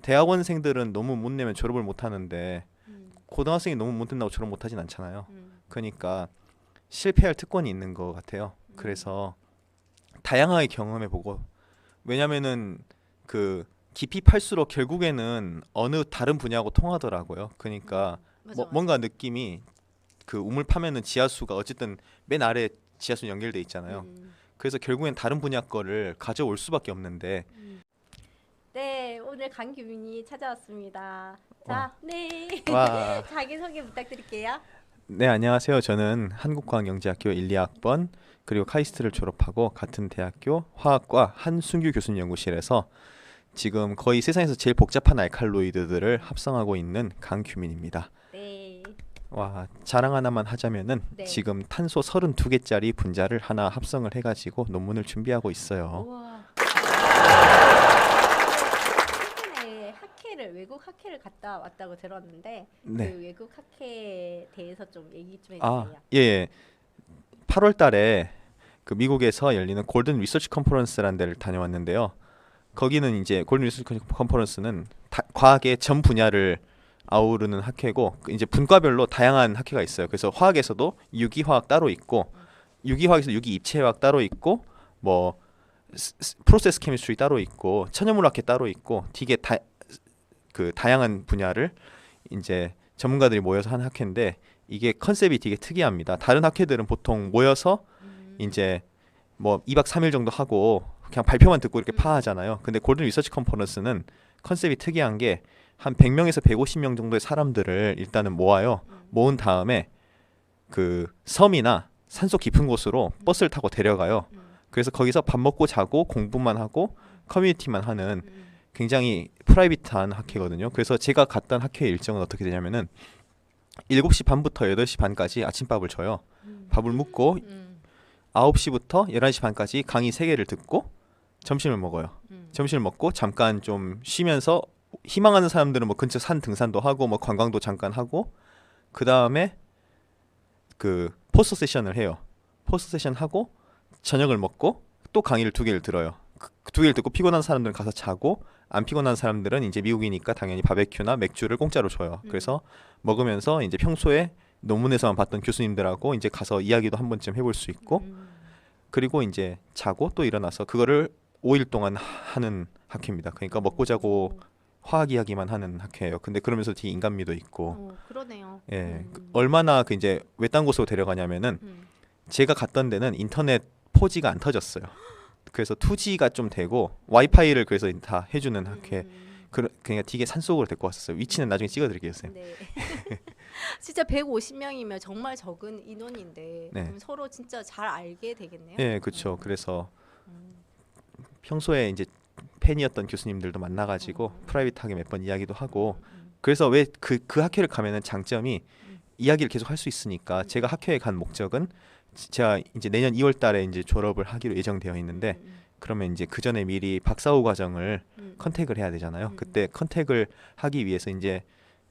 대학원생들은 논문 못 내면 졸업을 못 하는데 음. 고등학생이 논문 못 낸다고 졸업 못 하진 않잖아요. 음. 그러니까 실패할 특권이 있는 것 같아요. 그래서 다양하게 경험해보고, 왜냐면은 그 깊이 팔수록 결국에는 어느 다른 분야하고 통하더라고요. 그러니까 맞아, 맞아. 뭔가 느낌이 그 우물 파면은 지하수가 어쨌든 맨 아래 지하수 연결돼 있잖아요. 그래서 결국엔 다른 분야 거를 가져올 수밖에 없는데. 네, 오늘 강규민이 찾아왔습니다. 자, 와. 네. 와. 자기소개 부탁드릴게요. 네, 안녕하세요. 저는 한국과학영재학교 1, 2학번 그리고 카이스트를 졸업하고 같은 대학교 화학과 한순규 교수님 연구실에서 지금 거의 세상에서 제일 복잡한 알칼로이드들을 합성하고 있는 강규민입니다. 네. 와, 자랑 하나만 하자면은 네. 지금 탄소 32개짜리 분자를 하나 합성을 해가지고 논문을 준비하고 있어요. 우와. 최근에 학회를 외국 학회를 갔다 왔다고 들었는데 네. 그 외국 학회에 대해서 좀 얘기 좀 아, 해주세요. 예. 8월 달에 그 미국에서 열리는 골든 리서치 컨퍼런스라는 데를 다녀왔는데요. 거기는 이제 골든 리서치 컨퍼런스는 과학의 전 분야를 아우르는 학회고, 이제 분과별로 다양한 학회가 있어요. 그래서 화학에서도 유기화학 따로 있고, 유기화학에서 유기입체화학 따로 있고, 뭐 프로세스 케미스트리 따로 있고, 천연물학회 따로 있고, 되게 다양한 분야를 이제 전문가들이 모여서 하는 학회인데, 이게 컨셉이 되게 특이합니다. 다른 학회들은 보통 모여서 이제 뭐 2박 3일 정도 하고 그냥 발표만 듣고 이렇게 파하잖아요. 근데 골든 리서치 컨퍼런스는 컨셉이 특이한 게 한 100명에서 150명 정도의 사람들을 일단은 모아요. 모은 다음에 그 섬이나 산속 깊은 곳으로 버스를 타고 데려가요. 그래서 거기서 밥 먹고 자고 공부만 하고 커뮤니티만 하는 굉장히 프라이빗한 학회거든요. 그래서 제가 갔던 학회 일정은 어떻게 되냐면은 7시 반부터 8시 반까지 아침밥을 줘요. 밥을 먹고 9시부터 11시 반까지 강의 3개를 듣고 점심을 먹어요. 점심을 먹고 잠깐 좀 쉬면서 희망하는 사람들은 뭐 근처 산 등산도 하고 뭐 관광도 잠깐 하고, 그 다음에 그 포스터 세션을 해요. 포스터 세션 하고 저녁을 먹고 또 강의를 2개를 들어요. 2개를 듣고 피곤한 사람들은 가서 자고, 안 피곤한 사람들은 이제 미국이니까 당연히 바베큐나 맥주를 공짜로 줘요. 그래서 먹으면서 이제 평소에 논문에서만 봤던 교수님들하고 이제 가서 이야기도 한 번쯤 해볼 수 있고, 그리고 이제 자고 또 일어나서 그거를 5일 동안 하는 학회입니다. 그러니까 먹고 자고 화학 이야기만 하는 학회예요. 근데 그러면서 되게 인간미도 있고. 그러네요. 예, 얼마나 그 이제 외딴 곳으로 데려가냐면은 제가 갔던 데는 인터넷 4G가 안 터졌어요. 그래서 2G가 좀 되고 와이파이를 그래서 다 해주는 학회. 그러니까 되게 산속으로 데리고 왔었어요. 위치는 나중에 찍어드릴게요, 쌤. 네. 진짜 150명이면 정말 적은 인원인데 네. 그럼 서로 진짜 잘 알게 되겠네요. 예, 그렇죠. 그래서 평소에 이제 팬이었던 교수님들도 만나가지고 프라이빗하게 몇 번 이야기도 하고, 그래서 왜 그 학회를 가면은 장점이 이야기를 계속 할 수 있으니까. 제가 학회에 간 목적은 제가 이제 내년 2월 달에 이제 졸업을 하기로 예정되어 있는데, 그러면 이제 그 전에 미리 박사후 과정을 컨택을 해야 되잖아요. 그때 컨택을 하기 위해서 이제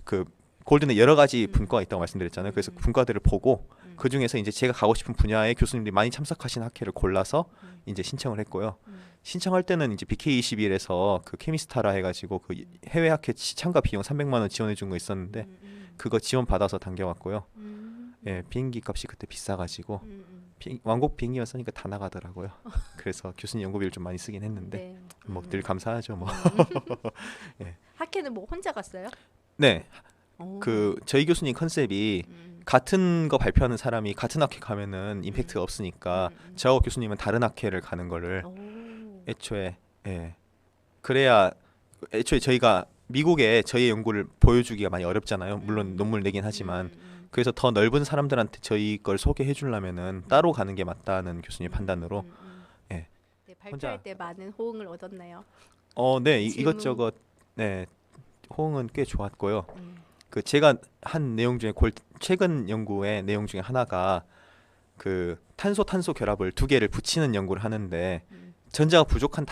그 골든에 여러 가지 분과가 있다고 말씀드렸잖아요. 그래서 분과들을 보고 그 중에서 이제 제가 가고 싶은 분야의 교수님들이 많이 참석하신 학회를 골라서 이제 신청을 했고요. 신청할 때는 이제 BK21에서 그 케미스타라 해가지고 그 해외 학회 참가 비용 300만 원 지원해 준 거 있었는데 그거 지원 받아서 당겨왔고요. 예, 비행기 값이 그때 비싸가지고 왕복 비행기만 쓰니까 다 나가더라고요. 그래서 교수님 연구비를 좀 많이 쓰긴 했는데 네. 뭐 늘 감사하죠 뭐. 예. 학회는 뭐 혼자 갔어요? 네, 오. 그 저희 교수님 컨셉이 같은 거 발표하는 사람이 같은 학회 가면은 임팩트가 없으니까 저 교수님은 다른 학회를 가는 거를 오. 애초에, 예, 그래야 애초에 저희가 미국에 저희 연구를 보여주기가 많이 어렵잖아요. 물론 논문을 내긴 하지만. 그래서 더 넓은 사람들한테 저희 걸 소개해 주려면은 따로 가는 게 맞다는 교수님 판단으로. 예. 네, 발표할 때 많은 호응을 얻었나요? 네, 질문. 이것저것, 네, 호응은 꽤 좋았고요. 그 제가 한 내용 중에 최근 연구의 내용 중에 하나가 그 탄소 결합을 2개를 붙이는 연구를 하는데, 전자가 부족한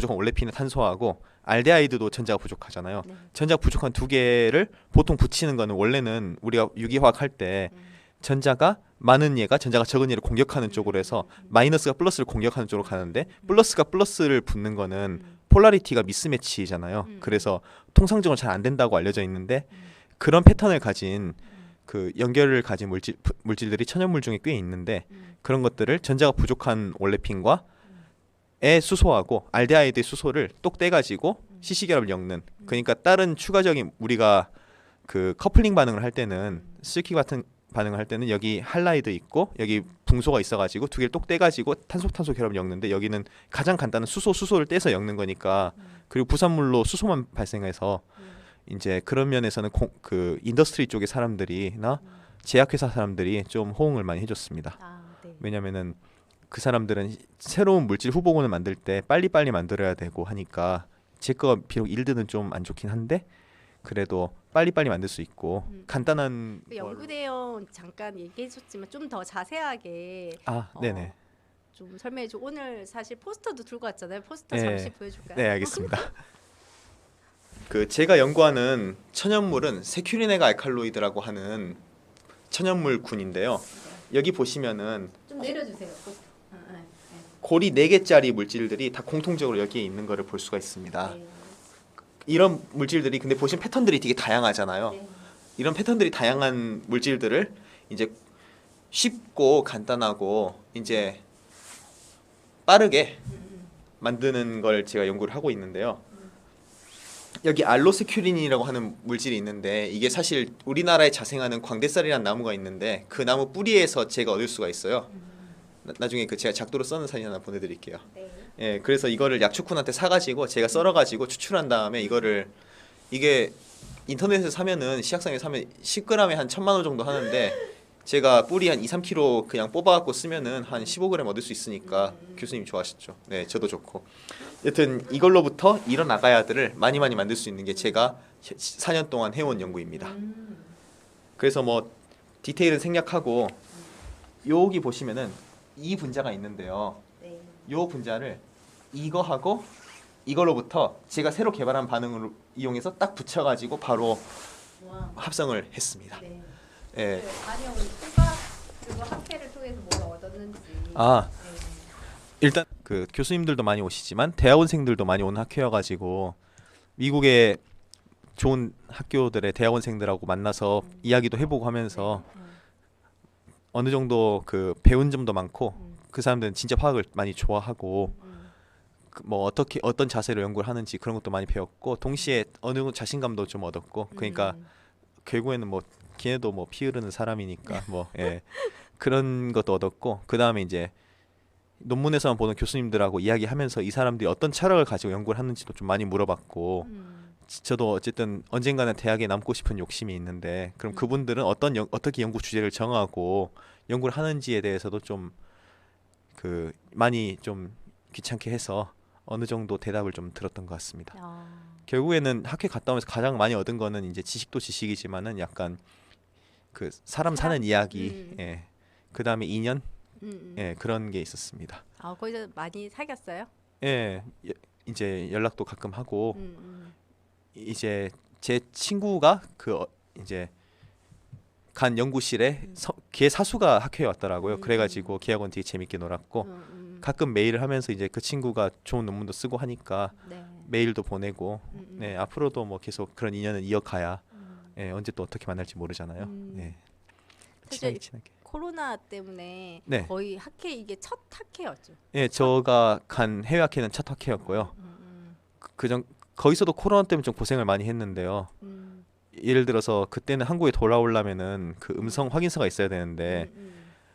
올레핀의 탄소하고 알데하이드도 전자가 부족하잖아요. 네. 전자가 부족한 2개를 보통 붙이는 거는 원래는 우리가 유기화학 할 때 전자가 많은 얘가 전자가 적은 얘를 공격하는 쪽으로 해서 마이너스가 플러스를 공격하는 쪽으로 가는데, 플러스가 플러스를 붙는 거는 폴라리티가 미스매치잖아요. 그래서 통상적으로 잘 안 된다고 알려져 있는데 그런 패턴을 가진 그 연결을 가진 물질들이 천연물 중에 꽤 있는데 그런 것들을 전자가 부족한 올레핀과 에 수소하고 알데하이드의 수소를 똑 떼가지고 CC결합을 엮는. 그러니까 다른 추가적인 우리가 그 커플링 반응을 할 때는 스키 같은 반응을 할 때는 여기 할라이드 있고 여기 붕소가 있어가지고 두 개를 똑 떼가지고 탄소 결합을 엮는데 여기는 가장 간단한 수소를 떼서 엮는 거니까 그리고 부산물로 수소만 발생해서 이제 그런 면에서는 그 인더스트리 쪽의 사람들이나 제약회사 사람들이 좀 호응을 많이 해줬습니다. 네. 왜냐면은 그 사람들은 새로운 물질 후보군을 만들 때 빨리빨리 만들어야 되고 하니까 제 거 비록 일드는 좀 안 좋긴 한데 그래도 빨리빨리 만들 수 있고 간단한 그 연구 내용 잠깐 얘기해줬지만 좀 더 자세하게 네네. 좀 설명해줘. 오늘 사실 포스터도 들고 왔잖아요. 포스터 네. 잠시 보여줄까요? 네, 알겠습니다. 그 제가 연구하는 천연물은 세큐리네가 알칼로이드라고 하는 천연물군인데요. 여기 보시면은 좀 내려주세요. 포스터. 골이 4개짜리 물질들이 다 공통적으로 여기에 있는 것을 볼 수가 있습니다. 네. 이런 물질들이 근데 보시면 패턴들이 되게 다양하잖아요. 네. 이런 패턴들이 다양한 물질들을 이제 쉽고 간단하고 이제 빠르게 만드는 걸 제가 연구를 하고 있는데요. 여기 알로세큐린이라고 하는 물질이 있는데 이게 사실 우리나라에 자생하는 광대살이라는 나무가 있는데 그 나무 뿌리에서 제가 얻을 수가 있어요. 나중에 그 제가 작도로 써는 사진 하나 보내드릴게요. 네. 예, 그래서 이거를 약초쿤한테 사가지고 제가 썰어가지고 추출한 다음에 이게 인터넷에서 사면은 시약상에 사면 10g에 한 1,000만 원 정도 하는데 제가 뿌리 한 2, 3kg 그냥 뽑아갖고 쓰면은 한 15g 얻을 수 있으니까 교수님 좋아하셨죠. 네, 저도 좋고. 여튼 이걸로부터 이런 아가야들을 많이 만들 수 있는 게 제가 4년 동안 해온 연구입니다. 그래서 뭐 디테일은 생략하고 여기 보시면은 이 분자가 있는데요. 네. 요 분자를 이거하고 이걸로부터 제가 새로 개발한 반응을 이용해서 딱 붙여가지고 바로 와. 합성을 했습니다. 네. 예. 아니요, 누가 그거 학회를 통해서 뭘 얻었는지. 네. 일단 그 교수님들도 많이 오시지만 대학원생들도 많이 오는 학회여가지고 미국의 좋은 학교들의 대학원생들하고 만나서 이야기도 해보고 하면서 어느 정도 그 배운 점도 많고 그 사람들은 진짜 화학을 많이 좋아하고 뭐 어떤 자세로 연구를 하는지 그런 것도 많이 배웠고 동시에 어느 정도 자신감도 좀 얻었고 그러니까 결국에는 뭐 걔네도 뭐 피 흐르는 사람이니까 뭐 예. 그런 것도 얻었고 그 다음에 이제 논문에서만 보는 교수님들하고 이야기하면서 이 사람들이 어떤 철학을 가지고 연구를 하는지도 좀 많이 물어봤고 저도 어쨌든 언젠가는 대학에 남고 싶은 욕심이 있는데 그럼 그분들은 어떻게 연구 주제를 정하고 연구를 하는지에 대해서도 좀 그 많이 좀 귀찮게 해서 어느 정도 대답을 좀 들었던 것 같습니다. 결국에는 학회 갔다 오면서 가장 많이 얻은 거는 이제 지식도 지식이지만은 약간 그 사람 사는 이야기, 예. 그 다음에 인연, 예, 그런 게 있었습니다. 거기서 많이 사귀었어요? 예, 이제 연락도 가끔 하고 이제 제 친구가 이제 간 연구실에 걔 사수가 학회에 왔더라고요. 그래가지고 걔하고는 되게 재밌게 놀았고 가끔 메일을 하면서 이제 그 친구가 좋은 논문도 쓰고 하니까 네. 메일도 보내고 네, 앞으로도 뭐 계속 그런 인연은 이어가야 예, 언제 또 어떻게 만날지 모르잖아요. 네. 사실 친하게. 코로나 때문에 네. 거의 학회 이게 첫 학회였죠. 예, 제가 간 해외 학회는 첫 학회였고요. 거기서도 코로나 때문에 좀 고생을 많이 했는데요. 예를 들어서 그때는 한국에 돌아오려면은 그 음성 확인서가 있어야 되는데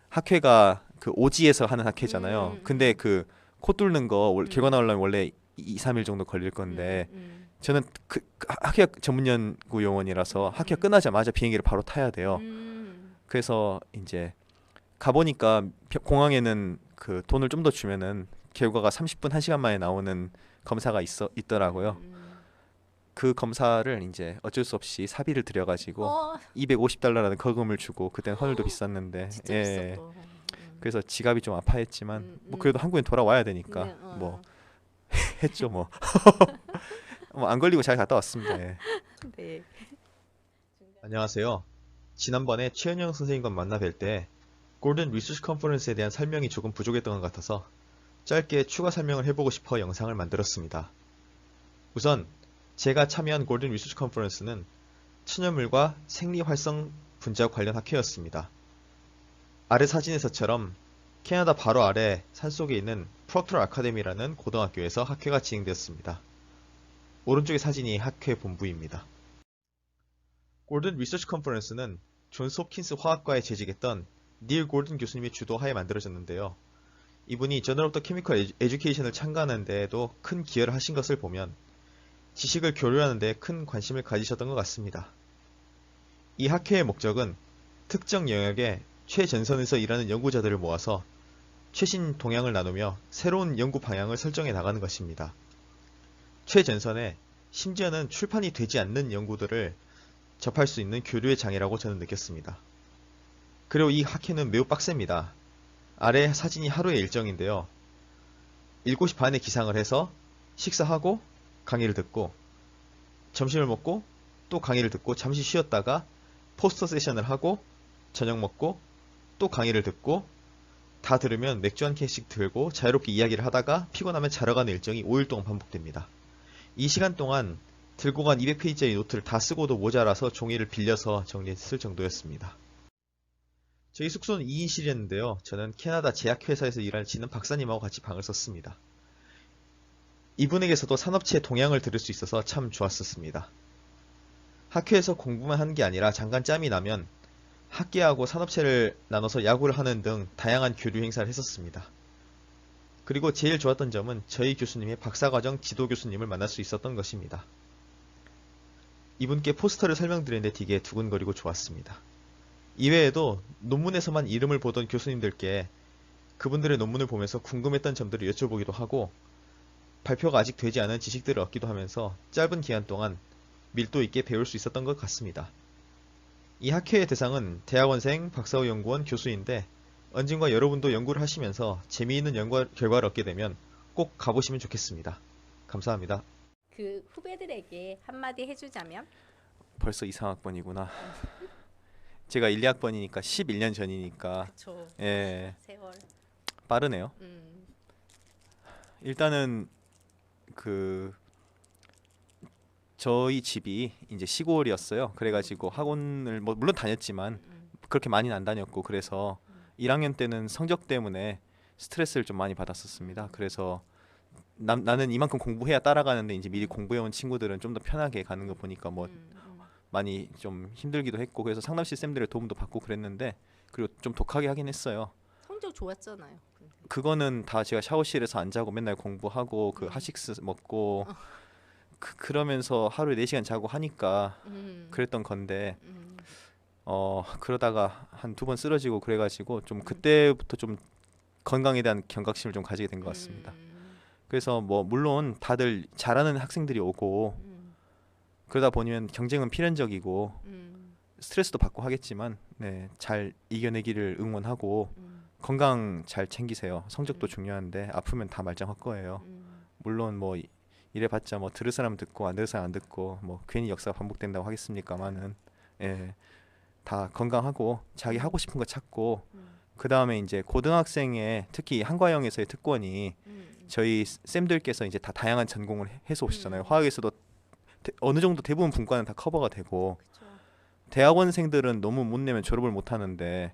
학회가 그 오지에서 하는 학회잖아요. 근데 그 코 뚫는 거 결과 나오려면 원래 2, 3일 정도 걸릴 건데 저는 그 학회 전문 연구 요원이라서 학회 끝나자마자 비행기를 바로 타야 돼요. 그래서 이제 가보니까 공항에는 그 돈을 좀 더 주면은 결과가 30분 1시간 만에 나오는 검사가 있더라고요. 그 검사를 이제 어쩔 수 없이 사비를 들여가지고 $250라는 거금을 주고 그때는 환율도 비쌌는데 진짜 예. 비쌌어. 그래서 지갑이 좀 아파했지만 뭐 그래도 한국에 돌아와야 되니까 네, 뭐 했죠 뭐. 뭐 안 걸리고 잘 갔다 왔습니다. 예. 네. 안녕하세요. 지난번에 최은영 선생님과 만나 뵐 때 골든 리서치 컨퍼런스에 대한 설명이 조금 부족했던 것 같아서 짧게 추가 설명을 해보고 싶어 영상을 만들었습니다. 우선 제가 참여한 골든 리서치 컨퍼런스는 천연물과 생리활성 분자 관련 학회였습니다. 아래 사진에서처럼 캐나다 바로 아래 산속에 있는 프록터 아카데미라는 고등학교에서 학회가 진행되었습니다. 오른쪽의 사진이 학회 본부입니다. 골든 리서치 컨퍼런스는 존스 홉킨스 화학과에 재직했던 닐 골든 교수님이 주도하에 만들어졌는데요. 이분이 저널 오브 더 케미컬 에듀케이션을 창간하는 데에도 큰 기여를 하신 것을 보면 지식을 교류하는 데 큰 관심을 가지셨던 것 같습니다. 이 학회의 목적은 특정 영역의 최전선에서 일하는 연구자들을 모아서 최신 동향을 나누며 새로운 연구 방향을 설정해 나가는 것입니다. 최전선에 심지어는 출판이 되지 않는 연구들을 접할 수 있는 교류의 장이라고 저는 느꼈습니다. 그리고 이 학회는 매우 빡셉니다. 아래 사진이 하루의 일정인데요. 7시 반에 기상을 해서 식사하고 강의를 듣고 점심을 먹고 또 강의를 듣고 잠시 쉬었다가 포스터 세션을 하고 저녁 먹고 또 강의를 듣고 다 들으면 맥주 한 캔씩 들고 자유롭게 이야기를 하다가 피곤하면 자러 가는 일정이 5일 동안 반복됩니다. 이 시간 동안 들고 간 200페이지의 노트를 다 쓰고도 모자라서 종이를 빌려서 정리했을 정도였습니다. 저희 숙소는 2인실이었는데요. 저는 캐나다 제약회사에서 일하시는 박사님하고 같이 방을 썼습니다. 이분에게서도 산업체의 동향을 들을 수 있어서 참 좋았었습니다. 학회에서 공부만 하는 게 아니라 잠깐 짬이 나면 학계하고 산업체를 나눠서 야구를 하는 등 다양한 교류 행사를 했었습니다. 그리고 제일 좋았던 점은 저희 교수님의 박사과정 지도 교수님을 만날 수 있었던 것입니다. 이분께 포스터를 설명드리는데 되게 두근거리고 좋았습니다. 이외에도 논문에서만 이름을 보던 교수님들께 그분들의 논문을 보면서 궁금했던 점들을 여쭤보기도 하고 발표가 아직 되지 않은 지식들을 얻기도 하면서 짧은 기간 동안 밀도 있게 배울 수 있었던 것 같습니다. 이 학회의 대상은 대학원생, 박사후 연구원, 교수인데 언젠가 여러분도 연구를 하시면서 재미있는 연구 결과를 얻게 되면 꼭 가보시면 좋겠습니다. 감사합니다. 그 후배들에게 한마디 해주자면? 벌써 이상학번이구나. 제가 1, 2학번이니까 11년 전이니까 그쵸. 예, 세월. 빠르네요. 일단은 그 저희 집이 이제 시골이었어요. 그래가지고 학원을 뭐 물론 다녔지만 그렇게 많이는 안 다녔고 그래서 1학년 때는 성적 때문에 스트레스를 좀 많이 받았었습니다. 그래서 나는 이만큼 공부해야 따라가는데 이제 미리 공부해온 친구들은 좀 더 편하게 가는 거 보니까 뭐 많이 좀 힘들기도 했고 그래서 상담실 쌤들의 도움도 받고 그랬는데 그리고 좀 독하게 하긴 했어요. 성적 좋았잖아요. 근데. 그거는 다 제가 샤워실에서 안 자고 맨날 공부하고 그 하식스 먹고 그러면서 하루에 4시간 자고 하니까 그랬던 건데 그러다가 한 2번 쓰러지고 그래가지고 좀 그때부터 좀 건강에 대한 경각심을 좀 가지게 된 것 같습니다. 그래서 뭐 물론 다들 잘하는 학생들이 오고 그러다 보면 경쟁은 필연적이고 스트레스도 받고 하겠지만 네, 잘 이겨내기를 응원하고 건강 잘 챙기세요. 성적도 중요한데 아프면 다 말짱할 거예요. 물론 뭐 이래봤자 뭐 들을 사람 듣고 안 들을 사람 안 듣고 뭐 괜히 역사가 반복된다고 하겠습니까만은 예, 다 건강하고 자기 하고 싶은 거 찾고 그 다음에 이제 고등학생의 특히 한과형에서의 특권이 저희 쌤들께서 이제 다 다양한 전공을 해서 오시잖아요. 화학에서도 어느 정도 대부분 분과는 다 커버가 되고 그쵸. 대학원생들은 너무 못 내면 졸업을 못 하는데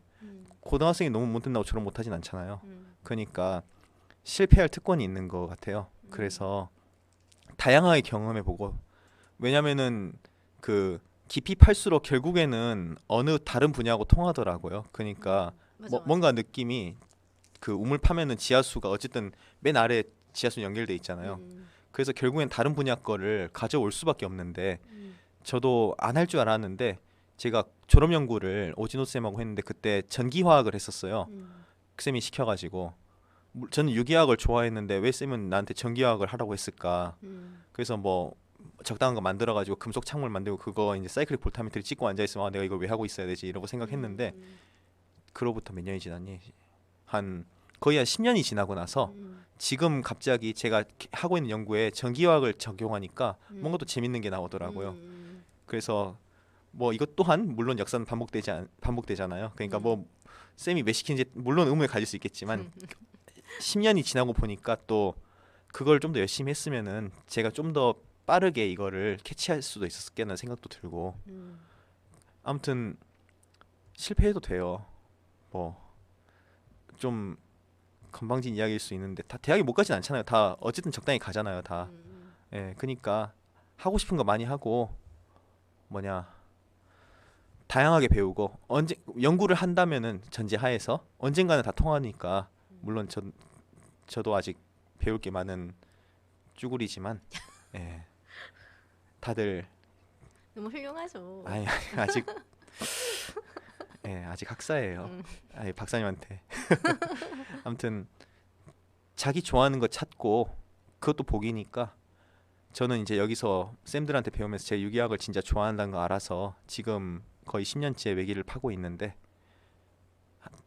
고등학생이 너무 못 된다고 졸업 못 하진 않잖아요. 그러니까 실패할 특권이 있는 것 같아요. 그래서 다양하게 경험해보고 왜냐면은 그 깊이 팔수록 결국에는 어느 다른 분야하고 통하더라고요. 그러니까 맞아. 뭔가 느낌이 그 우물 파면은 지하수가 어쨌든 맨 아래 지하수 연결돼 있잖아요. 그래서 결국엔 다른 분야 거를 가져올 수밖에 없는데 저도 안 할 줄 알았는데 제가 졸업 연구를 오진호 쌤하고 했는데 그때 전기화학을 했었어요. 그 쌤이 시켜가지고 저는 유기화학을 좋아했는데 왜 쌤은 나한테 전기화학을 하라고 했을까? 그래서 뭐 적당한 거 만들어가지고 금속 창물 만들고 그거 이제 사이클릭 볼타미터를 찍고 앉아 있으면 아, 내가 이걸 왜 하고 있어야 되지 이러고 생각했는데 그로부터 몇 년이 지났니? 한 거의 한 10년이 지나고 나서 지금 갑자기 제가 하고 있는 연구에 전기화학을 적용하니까 뭔가 또 재밌는 게 나오더라고요. 그래서 뭐 이것 또한 물론 역사는 반복되잖아요. 그러니까 뭐 쌤이 왜 시키는지 물론 의문을 가질 수 있겠지만 10년이 지나고 보니까 또 그걸 좀 더 열심히 했으면은 제가 좀 더 빠르게 이거를 캐치할 수도 있었겠다는 생각도 들고 음. 아무튼 실패해도 돼요. 뭐 좀 건방진 이야기일 수 있는데 다 대학에 못 가진 않잖아요. 다 어쨌든 적당히 가잖아요. 다. 음. 예, 그니까 하고 싶은 거 많이 하고 뭐냐 다양하게 배우고 언제 연구를 한다면은 전제하에서 언젠가는 다 통하니까 물론 저도 아직 배울 게 많은 쭈구리지만 예, 다들 너무 훌륭하죠. 아니, 아직 예, 아직 학사예요. 음. 아니, 박사님한테 아무튼 자기 좋아하는 거 찾고 그것도 복이니까 저는 이제 여기서 쌤들한테 배우면서 제 유기학을 진짜 좋아한다는 거 알아서 지금 거의 10년째 외길을 파고 있는데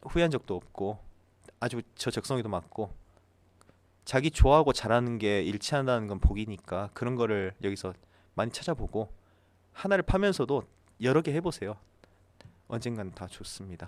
후회한 적도 없고 아주 저 적성에도 맞고 자기 좋아하고 잘하는 게 일치한다는 건 복이니까 그런 거를 여기서 많이 찾아보고 하나를 파면서도 여러 개 해보세요. 언젠간 다 좋습니다.